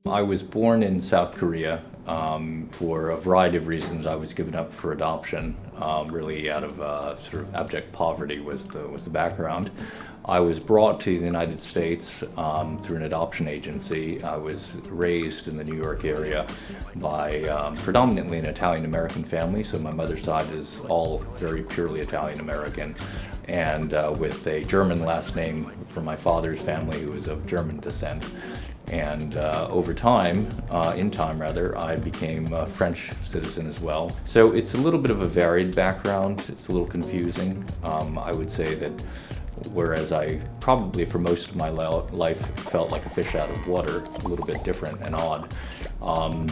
I was born in South Korea. For a variety of reasons, I was given up for adoption. Really, out of sort of abject poverty was the background. I was brought to the United States through an adoption agency. I was raised in the New York area by predominantly an Italian-American family, so my mother's side is all very purely Italian-American, and with a German last name from my father's family, who was of German descent. And over time, I became a French citizen as well. So it's a little bit of a varied background. It's a little confusing. I would say that whereas I probably for most of my life felt like a fish out of water, a little bit different and odd.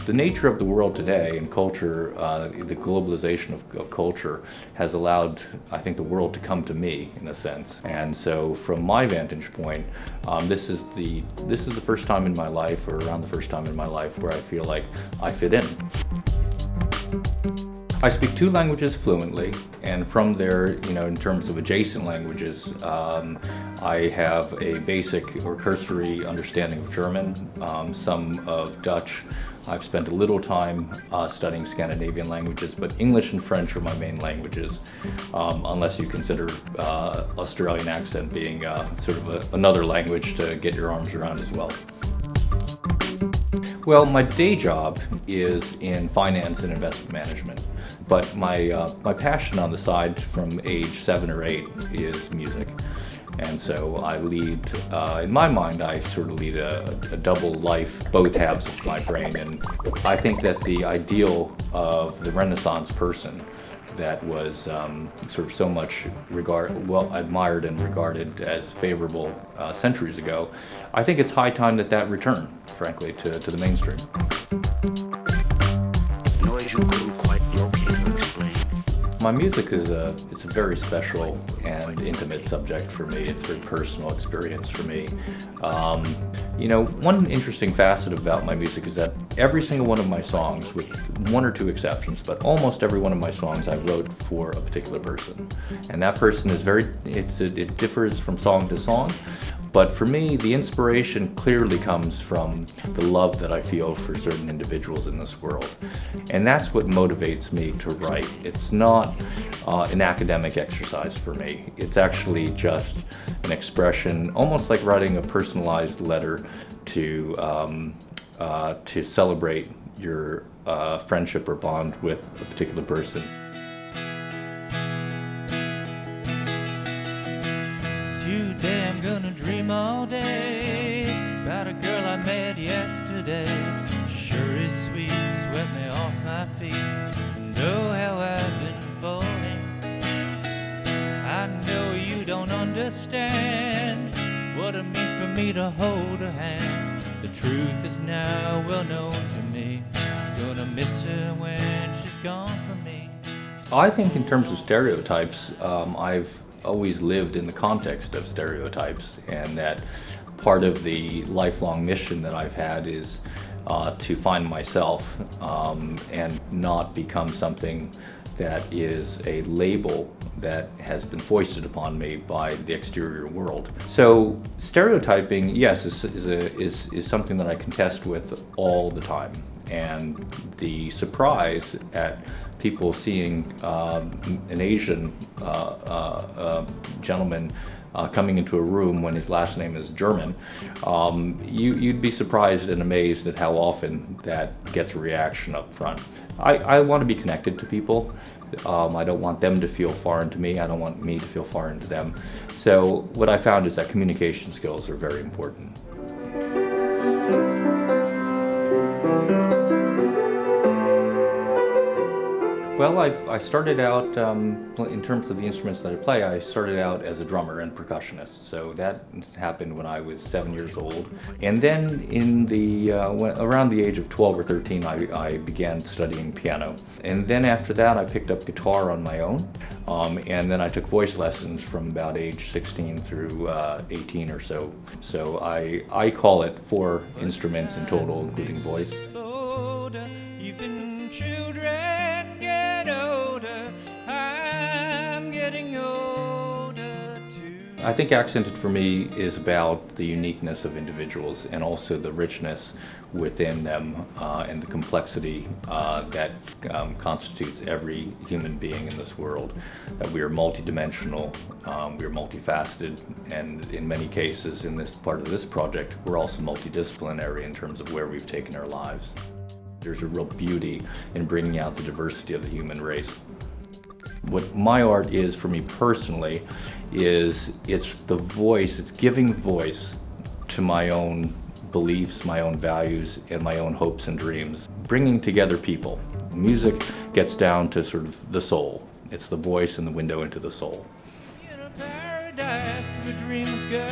The nature of the world today and culture, the globalization of culture has allowed, I think, the world to come to me in a sense. And so from my vantage point, this is the first time in my life, or around the first time in my life, where I feel like I fit in. I speak 2 languages fluently, and from there, in terms of adjacent languages, I have a basic or cursory understanding of German, some of Dutch. I've spent a little time studying Scandinavian languages, but English and French are my main languages, unless you consider Australian accent being sort of another language to get your arms around as well. Well, my day job is in finance and investment management, but my passion on the side from age 7 or 8 is music. And so I lead, in my mind, I sort of lead a double life, both halves of my brain. And I think that the ideal of the Renaissance person that was sort of so much admired and regarded as favorable centuries ago, I think it's high time that return, frankly, to the mainstream. Noise you couldn't quite locate or explain. My music is it's a very special and intimate subject for me. It's a very personal experience for me. One interesting facet about my music is that every single one of my songs, with 1 or 2 exceptions, but almost every one of my songs I wrote for a particular person. And that person is it differs from song to song. But for me, the inspiration clearly comes from the love that I feel for certain individuals in this world. And that's what motivates me to write. It's not an academic exercise for me. It's actually just an expression, almost like writing a personalized letter to celebrate your friendship or bond with a particular person. Today I'm gonna dream all day about a girl I met yesterday. Sure is sweet, swept me off my feet. Know how I've been falling. I know you don't understand what it means for me to hold her hand. The truth is now well known to me. Gonna miss her when she's gone from me. I think in terms of stereotypes, I've always lived in the context of stereotypes, and that part of the lifelong mission that I've had is to find myself and not become something that is a label that has been foisted upon me by the exterior world. So stereotyping, yes, is something that I contest with all the time, and the surprise at people seeing an Asian gentleman coming into a room when his last name is German, you'd be surprised and amazed at how often that gets a reaction up front. I want to be connected to people. I don't want them to feel foreign to me. I don't want me to feel foreign to them. So what I found is that communication skills are very important. Well, I started out, in terms of the instruments that I play, I started out as a drummer and percussionist. So that happened when I was 7 years old. And then around the age of 12 or 13, I began studying piano. And then after that, I picked up guitar on my own. And then I took voice lessons from about age 16 through 18 or so. So I call it 4 instruments in total, including voice. Even children get older. I'm getting older too. I think Accented for me is about the uniqueness of individuals and also the richness within them and the complexity that constitutes every human being in this world. That we are multidimensional, we are multifaceted, and in many cases in this part of this project, we're also multidisciplinary in terms of where we've taken our lives. There's a real beauty in bringing out the diversity of the human race. What my art is for me personally is it's the voice, it's giving voice to my own beliefs, my own values, and my own hopes and dreams. Bringing together people. Music gets down to sort of the soul. It's the voice and the window into the soul. In a paradise where dreams go.